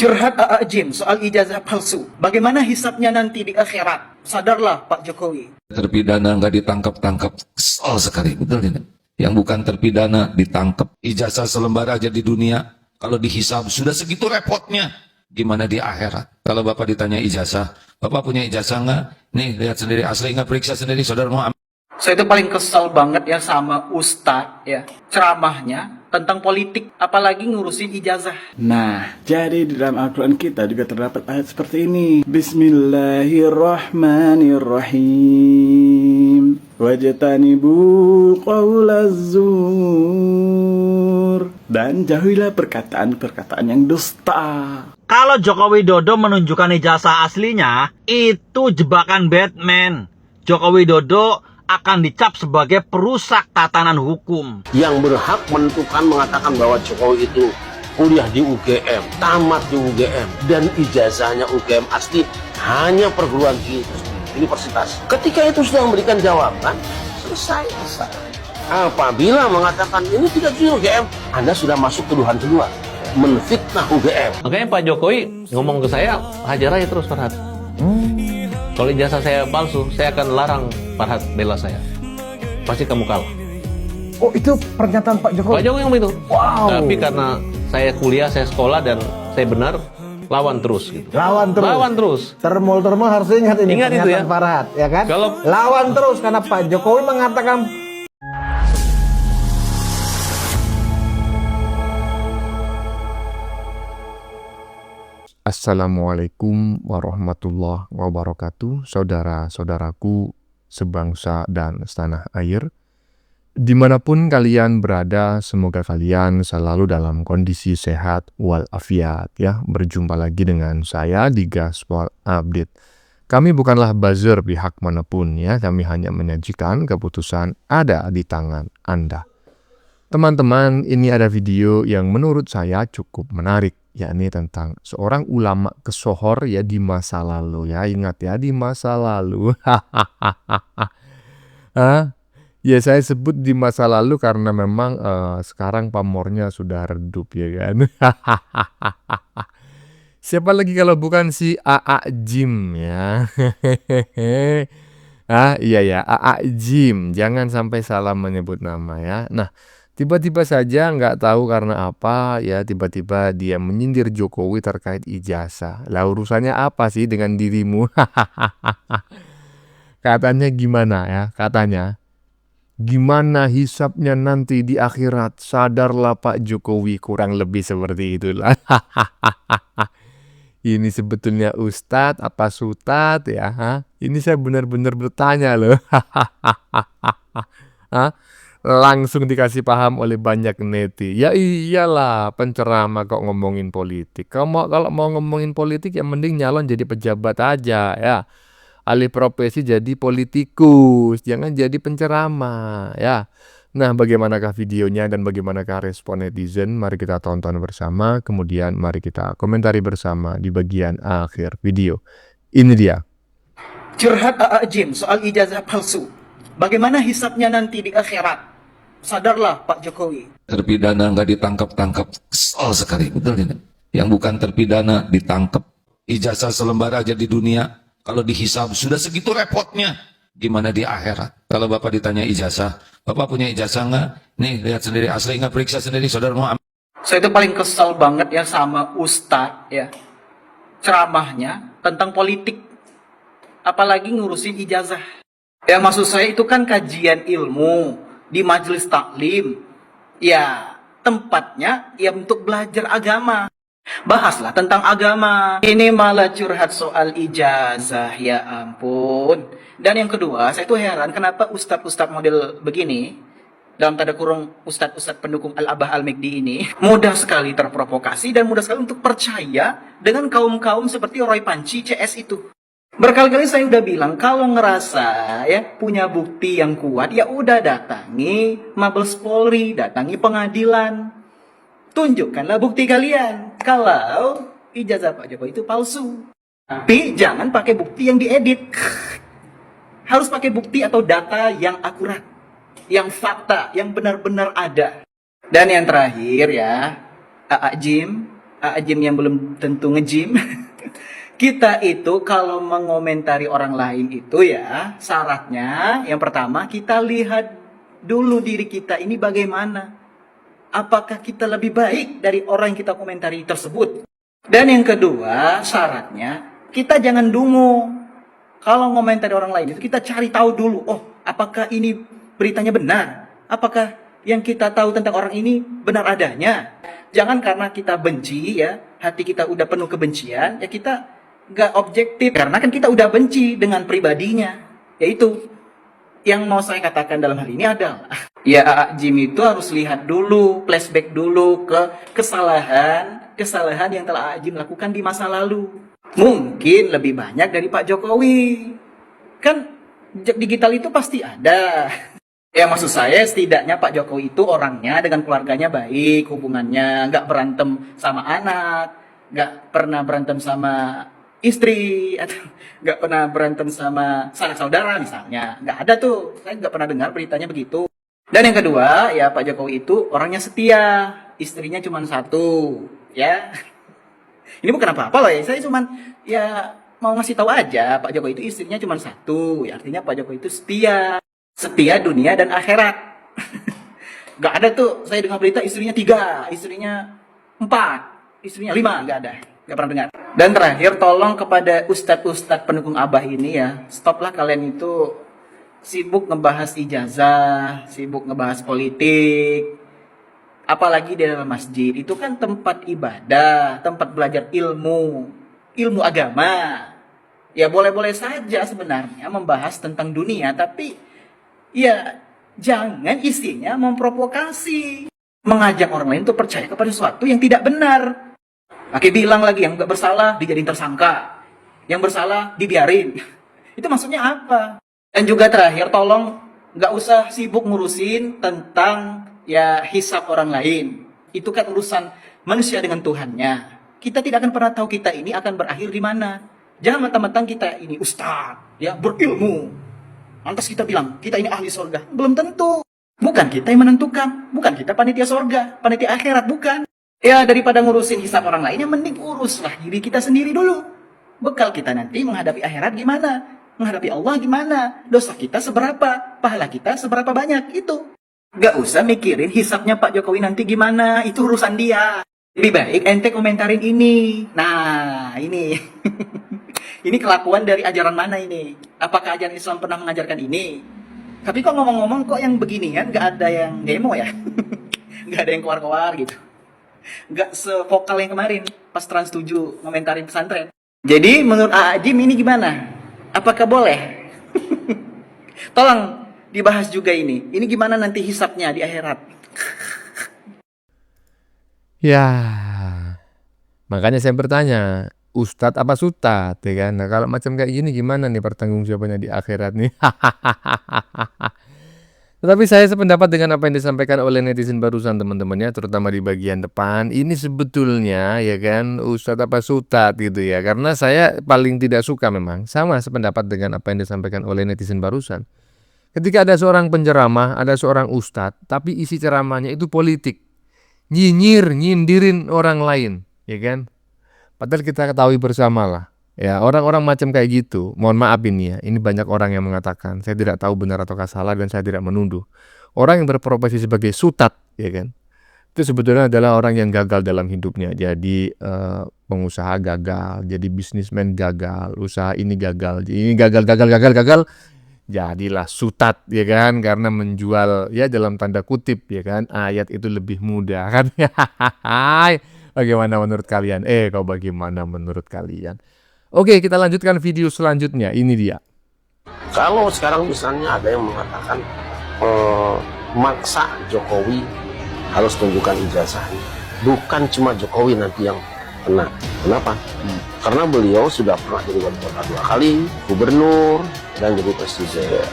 Curhat AA Jim soal ijazah palsu. Bagaimana hisapnya nanti di akhirat? Sadarlah Pak Jokowi. Terpidana nggak ditangkap-tangkap, kesal sekali, betul tidak? Yang bukan terpidana ditangkap, ijazah selembar aja di dunia, kalau dihisap sudah segitu repotnya, gimana di akhirat? Kalau Bapak ditanya ijazah, Bapak punya ijazah nggak? Nih, lihat sendiri, asli nggak, periksa sendiri, saudara mau ambil. Saya itu paling kesal banget ya sama Ustadz ya. Ceramahnya tentang politik, apalagi ngurusin ijazah. Nah, jadi di dalam Al-Quran kita juga terdapat ayat seperti ini. Bismillahirrahmanirrahim. Wajtanibu qaulaz zur. Dan jauhilah perkataan-perkataan yang dusta. Kalau Joko Widodo menunjukkan ijazah aslinya, itu jebakan Batman. Joko Widodo akan dicap sebagai perusak tatanan hukum. Yang berhak menentukan mengatakan bahwa Jokowi itu kuliah di UGM, tamat di UGM, dan ijazahnya UGM asli hanya perguruan tinggi universitas. Ketika itu sudah memberikan jawaban, selesai. Apabila mengatakan ini tidak di UGM, Anda sudah masuk tuduhan kedua, menfitnah UGM. Makanya Pak Jokowi ngomong ke saya, hajar aja terus Farhad. Kalau ijazah saya palsu, saya akan larang Farhad bela saya. Pasti kamu kalah. Oh, itu pernyataan Pak Jokowi? Pak Jokowi ngomong itu. Wow. Tapi karena saya kuliah, saya sekolah, dan saya benar, lawan terus gitu. Lawan terus. Lawan terus. Termul harus ingat ini. Ingat itu ya. Farhad, ya kan? Kalau lawan terus karena Pak Jokowi mengatakan. Assalamualaikum warahmatullahi wabarakatuh, saudara-saudaraku sebangsa dan setanah air. Dimanapun kalian berada, semoga kalian selalu dalam kondisi sehat walafiat ya. Berjumpa lagi dengan saya di Gaspol Update. Kami bukanlah buzzer pihak manapun ya, kami hanya menyajikan keputusan ada di tangan Anda. Teman-teman, ini ada video yang menurut saya cukup menarik, yakni tentang seorang ulama kesohor ya di masa lalu ya. Ingat ya, di masa lalu. Ya saya sebut di masa lalu karena memang sekarang pamornya sudah redup ya kan. Siapa lagi kalau bukan si AA Jim ya. Iya ya, AA Jim. Jangan sampai salah menyebut nama ya. Nah, tiba-tiba saja nggak tahu karena apa ya, tiba-tiba dia menyindir Jokowi terkait ijazah. Lah urusannya apa sih dengan dirimu? Katanya gimana ya? Katanya, gimana hisapnya nanti di akhirat? Sadarlah Pak Jokowi, kurang lebih seperti itulah. Ini sebetulnya Ustadz apa Sutat ya? Ini saya benar-benar bertanya loh. Langsung dikasih paham oleh banyak neti. Ya iyalah, penceramah kok ngomongin politik. Kalau mau ngomongin politik ya mending nyalon jadi pejabat aja ya. Alih profesi jadi politikus, jangan jadi penceramah ya. Nah, bagaimanakah videonya dan bagaimanakah respon netizen? Mari kita tonton bersama, kemudian mari kita komentari bersama di bagian akhir video. Ini dia. Curhat AA Jim soal ijazah palsu. Bagaimana hisapnya nanti di akhirat? Sadarlah Pak Jokowi. Terpidana nggak ditangkap-tangkap, kesal sekali, betul tidak? Yang bukan terpidana ditangkap, ijazah selembar aja di dunia, kalau dihisap sudah segitu repotnya, gimana di akhirat? Kalau Bapak ditanya ijazah, Bapak punya ijazah nggak? Nih, lihat sendiri, asli nggak, periksa sendiri, saudara mau ambil. Saya itu paling kesal banget ya sama Ustadz ya. Ceramahnya tentang politik, apalagi ngurusin ijazah. Ya maksud saya itu kan kajian ilmu di majelis taklim. Ya tempatnya ya untuk belajar agama. Bahaslah tentang agama. Ini malah curhat soal ijazah, ya ampun. Dan yang kedua, saya tuh heran kenapa ustadz-ustadz model begini, dalam tanda kurung ustadz-ustadz pendukung Al-Abah Al-Mekdi ini, mudah sekali terprovokasi dan mudah sekali untuk percaya dengan kaum-kaum seperti Roy Panci CS itu. Berkali-kali saya udah bilang, kalau ngerasa ya punya bukti yang kuat, ya udah datangi Mabes Polri, datangi pengadilan. Tunjukkanlah bukti kalian kalau ijazah Pak Jokowi itu palsu. Tapi jangan pakai bukti yang diedit. Harus pakai bukti atau data yang akurat, yang fakta, yang benar-benar ada. Dan yang terakhir ya, AA Jim, Ajim yang belum tentu nge-gym. Kita itu kalau mengomentari orang lain itu ya, syaratnya yang pertama kita lihat dulu diri kita ini bagaimana. Apakah kita lebih baik dari orang yang kita komentari tersebut? Dan yang kedua, syaratnya kita jangan dungu. Kalau ngomentari orang lain itu kita cari tahu dulu, oh, apakah ini beritanya benar? Apakah yang kita tahu tentang orang ini benar adanya? Jangan karena kita benci ya, hati kita udah penuh kebencian, ya kita nggak objektif. Karena kan kita udah benci dengan pribadinya. Yaitu, yang mau saya katakan dalam hal ini adalah, ya Jim itu harus lihat dulu, flashback dulu ke kesalahan yang telah Jim lakukan di masa lalu. Mungkin lebih banyak dari Pak Jokowi. Kan jejak digital itu pasti ada. Ya maksud saya setidaknya Pak Jokowi itu orangnya dengan keluarganya baik, hubungannya nggak berantem sama anak, nggak pernah berantem sama istri, atau nggak pernah berantem sama sanak saudara misalnya. Nggak ada tuh, saya nggak pernah dengar beritanya begitu. Dan yang kedua, ya Pak Jokowi itu orangnya setia, istrinya cuma satu, ya. Ini bukan apa-apa loh ya, saya cuma ya mau ngasih tahu aja Pak Jokowi itu istrinya cuma satu, ya artinya Pak Jokowi itu setia. Setia dunia dan akhirat. Gak ada tuh saya dengar berita istrinya 3, istrinya 4, istrinya 5, gak ada. Gak pernah dengar. Dan terakhir tolong kepada ustadz-ustadz pendukung Abah ini ya, stoplah kalian itu sibuk ngebahas ijazah, sibuk ngebahas politik. Apalagi di dalam masjid, itu kan tempat ibadah, tempat belajar ilmu agama. Ya boleh-boleh saja sebenarnya membahas tentang dunia, tapi ya jangan isinya memprovokasi, mengajak orang lain untuk percaya kepada sesuatu yang tidak benar. Pakai bilang lagi yang nggak bersalah dijadiin tersangka, yang bersalah dibiarin. Itu maksudnya apa? Dan juga terakhir tolong nggak usah sibuk ngurusin tentang ya hisab orang lain. Itu kan urusan manusia dengan Tuhannya. Kita tidak akan pernah tahu kita ini akan berakhir di mana. Jangan mentang-mentang kita ini ustaz, ya berilmu. Lantas kita bilang, kita ini ahli surga. Belum tentu. Bukan kita yang menentukan. Bukan kita panitia surga, panitia akhirat, bukan. Ya, daripada ngurusin hisab orang lain, yang mending uruslah diri kita sendiri dulu. Bekal kita nanti menghadapi akhirat gimana? Menghadapi Allah gimana? Dosa kita seberapa? Pahala kita seberapa banyak? Itu. Gak usah mikirin hisabnya Pak Jokowi nanti gimana. Itu urusan dia. Lebih baik ente komentarin ini. Nah, ini. Ini kelakuan dari ajaran mana ini? Apakah ajaran Islam pernah mengajarkan ini? Tapi kok ngomong-ngomong kok yang beginian gak ada yang demo ya? Gak ada yang keluar-keluar gitu. Gak sevokal yang kemarin pas Trans 7 ngomentarin pesantren. Jadi menurut Jim ini gimana? Apakah boleh? Tolong dibahas juga ini. Ini gimana nanti hisapnya di akhirat? Ya, makanya saya bertanya, Ustadz apa Sutat, ya kan? Nah, kalau macam kayak gini gimana nih pertanggungjawabannya di akhirat nih? Tetapi saya sependapat dengan apa yang disampaikan oleh netizen barusan teman-temannya, terutama di bagian depan. Ini sebetulnya ya kan Ustadz apa Sutat gitu ya. Karena saya paling tidak suka memang sama sependapat dengan apa yang disampaikan oleh netizen barusan. Ketika ada seorang penceramah, ada seorang ustadz, tapi isi ceramahnya itu politik. Nyinyir, nyindirin orang lain, ya kan? Padahal kita ketahui bersama lah. Ya, orang-orang macam kayak gitu, mohon maaf ini ya, ini banyak orang yang mengatakan, saya tidak tahu benar ataukah salah dan saya tidak menuduh. Orang yang berprofesi sebagai sutat, ya kan, itu sebetulnya adalah orang yang gagal dalam hidupnya. Jadi pengusaha gagal, jadi bisnismen gagal, usaha ini gagal, gagal. Jadilah sutat, ya kan, karena menjual ya dalam tanda kutip, ya kan, ayat itu lebih mudah kan. Bagaimana menurut kalian? Bagaimana menurut kalian? Oke, kita lanjutkan video selanjutnya. Ini dia. Kalau sekarang misalnya ada yang mengatakan maksa Jokowi harus tunjukkan ijazahnya, bukan cuma Jokowi nanti yang kena. Kenapa? Karena beliau sudah pernah jadi wali kota 2 kali, gubernur, dan jadi presiden.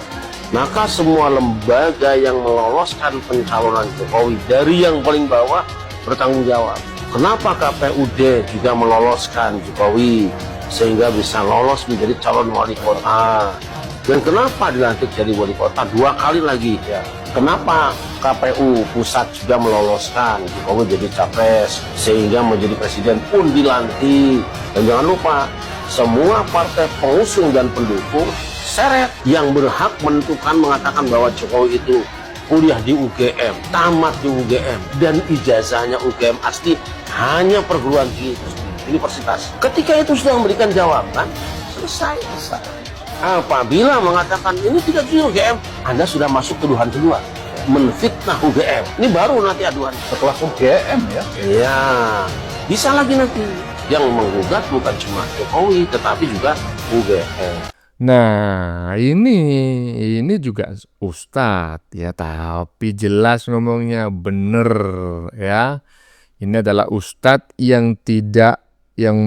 Maka semua lembaga yang meloloskan pencalonan Jokowi dari yang paling bawah bertanggung jawab. Kenapa KPUD juga meloloskan Jokowi sehingga bisa lolos menjadi calon wali kota? Dan kenapa dilantik jadi wali kota 2 kali lagi? Ya. Kenapa KPU pusat sudah meloloskan Jokowi jadi capres sehingga menjadi presiden pun dilantik? Dan jangan lupa, semua partai pengusung dan pendukung seret yang berhak menentukan mengatakan bahwa Jokowi itu kuliah di UGM, tamat di UGM, dan ijazahnya UGM asli hanya perguruan tinggi universitas. Ketika itu sudah memberikan jawaban, selesai. Apabila mengatakan ini tidak di UGM, Anda sudah masuk tuduhan kedua, menfitnah UGM. Ini baru nanti aduan setelah UGM ya. Iya, bisa lagi nanti yang menggugat bukan cuma Jokowi, tetapi juga UGM. Nah, ini juga ustadz ya, tapi jelas ngomongnya bener ya. Ini adalah ustadz yang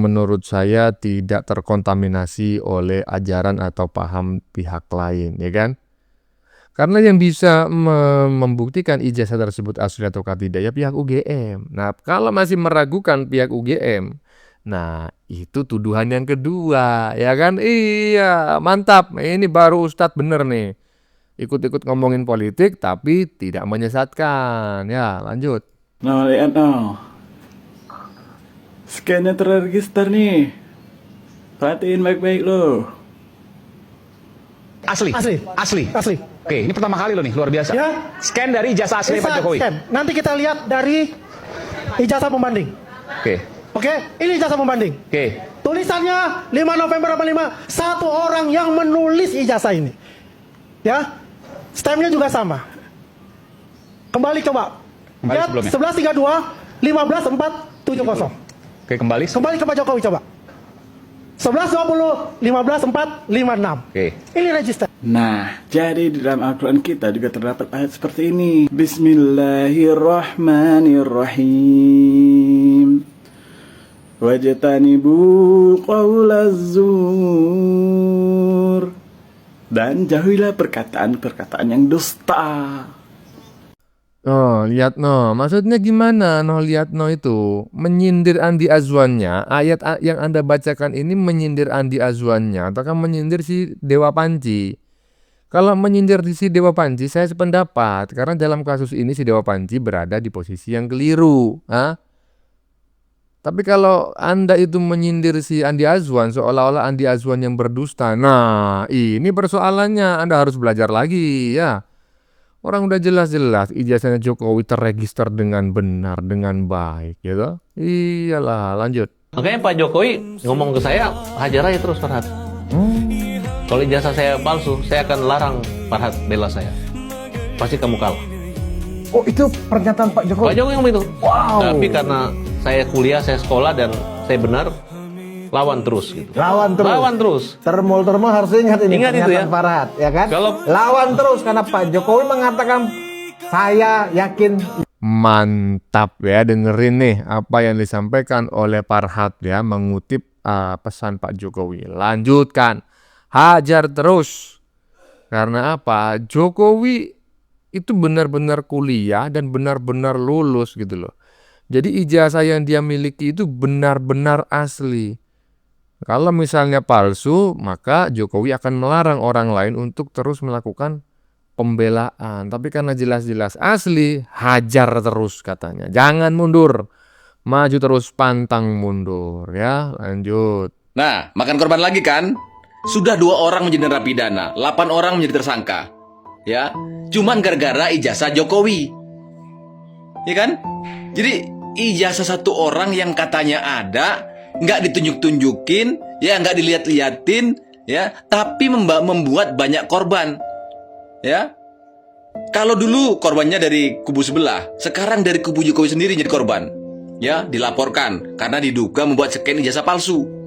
menurut saya tidak terkontaminasi oleh ajaran atau paham pihak lain, ya kan? Karena yang bisa membuktikan ijazah tersebut asli atau tidak ya pihak UGM. Nah, kalau masih meragukan pihak UGM, nah itu tuduhan yang kedua, ya kan? Iya, mantap. Ini baru ustadz bener nih. Ikut-ikut ngomongin politik tapi tidak menyesatkan. Ya, lanjut. Nah, lihat no. Scan-nya terregister nih. Perhatiin baik-baik lo. Asli. Oke, ini pertama kali lo nih, luar biasa. Ya. Scan dari ijazah asli Pak Jokowi. Scan. Nanti kita lihat dari ijazah pembanding. Oke, ini ijazah pembanding. Tulisannya 5 November 85, satu orang yang menulis ijazah ini. Ya. Stemnya juga sama. Kembali coba. Lihat sebelumnya. 11.32 15.470. Kembali. Kembali ke Pak Jokowi coba. 11.20 15.456. Ini register. Nah, jadi di dalam Al-Quran kita juga terdapat ayat seperti ini. Bismillahirrahmanirrahim. Wajtanibu qaulaz zur. Dan jauhilah perkataan-perkataan yang dusta. Oh, lihat no. Maksudnya gimana no, lihat no itu? Menyindir Andi Azwannya. Ayat yang Anda bacakan ini menyindir Andi Azwannya ataukah menyindir si Dewa Panji? Kalau menyindir si Dewa Panji, saya sependapat. Karena dalam kasus ini si Dewa Panji berada di posisi yang keliru. Tapi kalau Anda itu menyindir si Andi Azwan, seolah-olah Andi Azwan yang berdusta. Nah, ini persoalannya. Anda harus belajar lagi ya. Orang udah jelas-jelas ijazahnya Jokowi terregister dengan benar, dengan baik, gitu. Iyalah, lanjut. Makanya Pak Jokowi ngomong ke saya, hajar aja terus Farhad. Kalau ijazah saya palsu, saya akan larang Farhad bela saya. Pasti kamu kalah. Oh, itu pernyataan Pak Jokowi. Pak Jokowi ngomong itu. Wow. Tapi karena saya kuliah, saya sekolah dan saya benar, lawan terus gitu. Lawan terus. Termul harus ingat ini. Ingat itu ya. Farhad, ya kan? Kalau- lawan terus karena Pak Jokowi mengatakan saya yakin. Mantap ya, dengerin nih apa yang disampaikan oleh Farhad ya, mengutip pesan Pak Jokowi. Lanjutkan, hajar terus. Karena apa? Jokowi itu benar-benar kuliah dan benar-benar lulus gitu loh. Jadi ijazah yang dia miliki itu benar-benar asli. Kalau misalnya palsu, maka Jokowi akan melarang orang lain untuk terus melakukan pembelaan. Tapi karena jelas-jelas asli, hajar terus katanya. Jangan mundur, maju terus pantang mundur ya. Lanjut. Nah, makan korban lagi kan? Sudah 2 orang menjadi narapidana, 8 orang menjadi tersangka. Ya, cuman gara-gara ijazah Jokowi. Ya kan? Jadi ijazah satu orang yang katanya ada, nggak ditunjuk-tunjukin, ya nggak dilihat-liatin, ya, tapi membuat banyak korban, ya. Kalau dulu korbannya dari kubu sebelah, sekarang dari kubu Jokowi sendiri jadi korban, ya, dilaporkan karena diduga membuat scan ijazah palsu.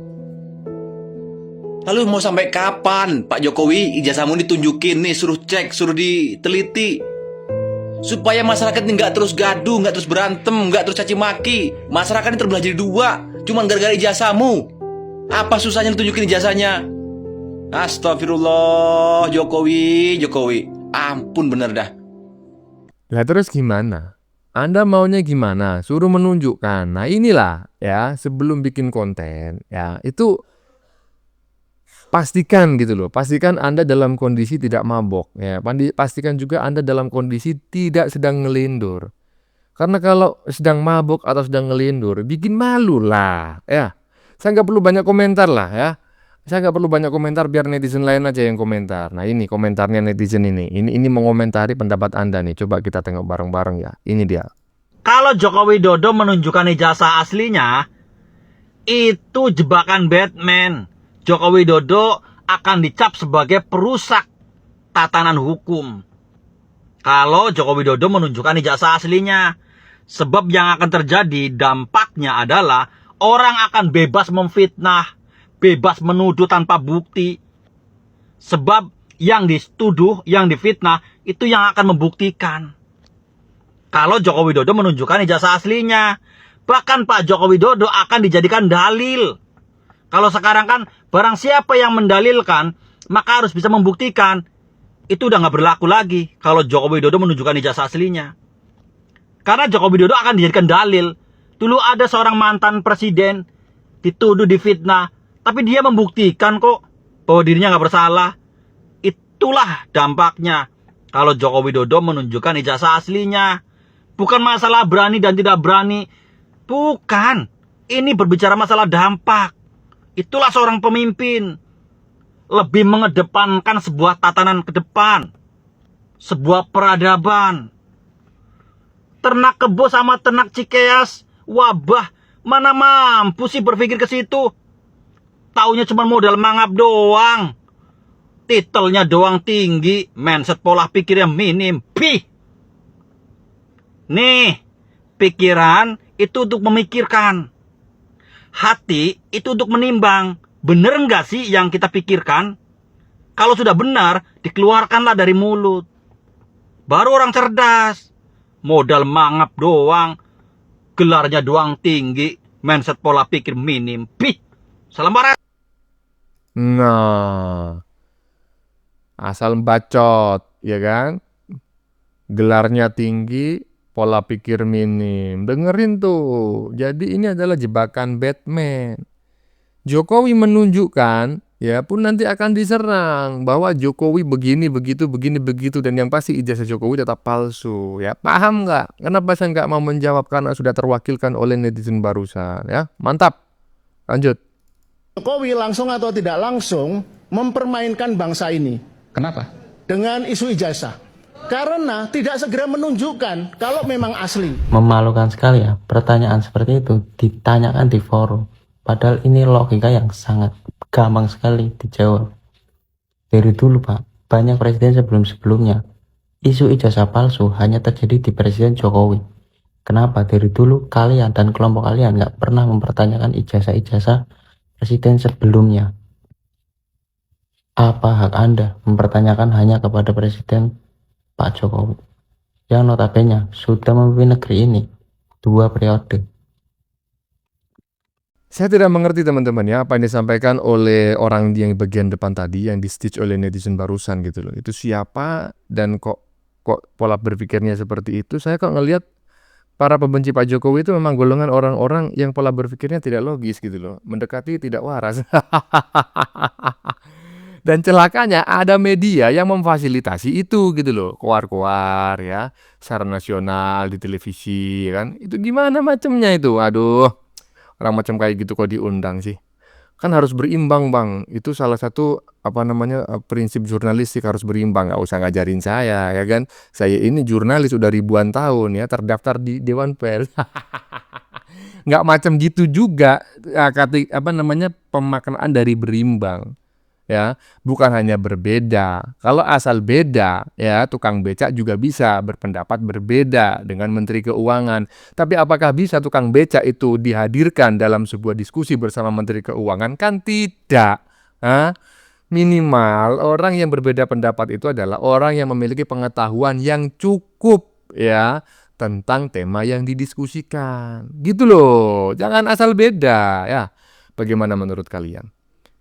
Lalu mau sampai kapan Pak Jokowi ijazahmu ditunjukin nih, suruh cek, suruh diteliti, supaya masyarakat ini nggak terus gaduh, nggak terus berantem, nggak terus caci maki. Masyarakat ini terbelah jadi 2, cuman gara-gara ijazahmu. Apa susahnya tunjukin ijazahnya? Astagfirullah, Jokowi. Ampun bener dah. Lah terus gimana? Anda maunya gimana? Suruh menunjukkan. Nah inilah ya, sebelum bikin konten ya, itu pastikan gitu loh, pastikan Anda dalam kondisi tidak mabok ya. Pastikan juga Anda dalam kondisi tidak sedang ngelindur. Karena kalau sedang mabok atau sedang ngelindur, bikin malu lah ya. Saya nggak perlu banyak komentar lah ya. Saya nggak perlu banyak komentar, biar netizen lain aja yang komentar. Nah ini komentarnya netizen ini. Ini mengomentari pendapat Anda nih. Coba kita tengok bareng-bareng ya. Ini dia. Kalau Joko Widodo menunjukkan ijazah aslinya, itu jebakan Batman. Joko Widodo akan dicap sebagai perusak tatanan hukum. Kalau Joko Widodo menunjukkan ijazah aslinya. Sebab yang akan terjadi dampaknya adalah orang akan bebas memfitnah, bebas menuduh tanpa bukti. Sebab yang dituduh, yang difitnah, itu yang akan membuktikan. Kalau Joko Widodo menunjukkan ijazah aslinya. Bahkan Pak Joko Widodo akan dijadikan dalil. Kalau sekarang kan barang siapa yang mendalilkan, maka harus bisa membuktikan. Itu udah nggak berlaku lagi kalau Joko Widodo menunjukkan ijazah aslinya. Karena Joko Widodo akan dijadikan dalil. Dulu ada seorang mantan presiden dituduh difitnah, tapi dia membuktikan kok bahwa dirinya nggak bersalah. Itulah dampaknya kalau Joko Widodo menunjukkan ijazah aslinya. Bukan masalah berani dan tidak berani. Bukan. Ini berbicara masalah dampak. Itulah seorang pemimpin. Lebih mengedepankan sebuah tatanan ke depan. Sebuah peradaban. Ternak kebo sama ternak cikeas. Wabah. Mana mampu sih berpikir ke situ. Taunya cuma modal mangap doang. Titelnya doang tinggi. Mindset pola pikirnya minim. Pih. Nih. Pikiran itu untuk memikirkan. Hati itu untuk menimbang. Bener nggak sih yang kita pikirkan? Kalau sudah benar, dikeluarkanlah dari mulut. Baru orang cerdas. Modal mangap doang. Gelarnya doang tinggi. Mindset pola pikir minim. Pih. Salam barat. Nah, asal bacot, ya kan? Gelarnya tinggi, pola pikir minim. Dengerin tuh. Jadi ini adalah jebakan Batman. Jokowi menunjukkan, ya pun nanti akan diserang bahwa Jokowi begini, begitu, dan yang pasti ijazah Jokowi tetap palsu. Ya paham nggak? Kenapa saya nggak mau menjawab? Karena sudah terwakilkan oleh netizen barusan. Ya mantap. Lanjut. Jokowi langsung atau tidak langsung mempermainkan bangsa ini. Kenapa? Dengan isu ijazah. Karena tidak segera menunjukkan kalau memang asli. Memalukan sekali ya, pertanyaan seperti itu ditanyakan di forum. Padahal ini logika yang sangat gampang sekali dijawab. Dari dulu Pak, banyak presiden sebelum-sebelumnya, isu ijazah palsu hanya terjadi di Presiden Jokowi. Kenapa dari dulu kalian dan kelompok kalian nggak pernah mempertanyakan ijazah-ijazah presiden sebelumnya? Apa hak Anda mempertanyakan hanya kepada Presiden Pak Jokowi, yang notabene sudah memimpin negeri ini 2 periode? Saya tidak mengerti teman-teman ya apa yang disampaikan oleh orang yang bagian depan tadi yang di-stitch oleh netizen barusan gitu loh. Itu siapa dan kok pola berpikirnya seperti itu? Saya kok ngelihat para pembenci Pak Jokowi itu memang golongan orang-orang yang pola berpikirnya tidak logis gitu loh, mendekati tidak waras. Dan celakanya ada media yang memfasilitasi itu gitu loh, koar-koar ya, secara nasional di televisi kan. Itu gimana macamnya itu? Aduh. Orang macam kayak gitu kok diundang sih. Kan harus berimbang bang. Itu salah satu prinsip jurnalistik, harus berimbang. Gak usah ngajarin saya ya kan. Saya ini jurnalis udah ribuan tahun ya, terdaftar di Dewan Pers. Nggak macam gitu juga pemaknaan dari berimbang. Ya, bukan hanya berbeda. Kalau asal beda, ya tukang becak juga bisa berpendapat berbeda dengan Menteri Keuangan. Tapi apakah bisa tukang becak itu dihadirkan dalam sebuah diskusi bersama Menteri Keuangan? Kan tidak. Minimal orang yang berbeda pendapat itu adalah orang yang memiliki pengetahuan yang cukup ya tentang tema yang didiskusikan. Gitu loh. Jangan asal beda ya. Bagaimana menurut kalian?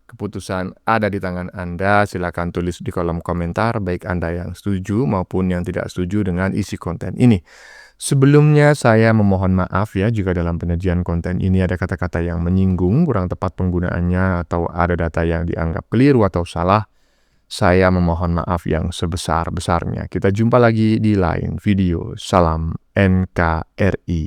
Keputusan ada di tangan Anda, silakan tulis di kolom komentar baik Anda yang setuju maupun yang tidak setuju dengan isi konten ini. Sebelumnya saya memohon maaf ya jika dalam penyajian konten ini ada kata-kata yang menyinggung, kurang tepat penggunaannya, atau ada data yang dianggap keliru atau salah. Saya memohon maaf yang sebesar-besarnya. Kita jumpa lagi di lain video. Salam NKRI.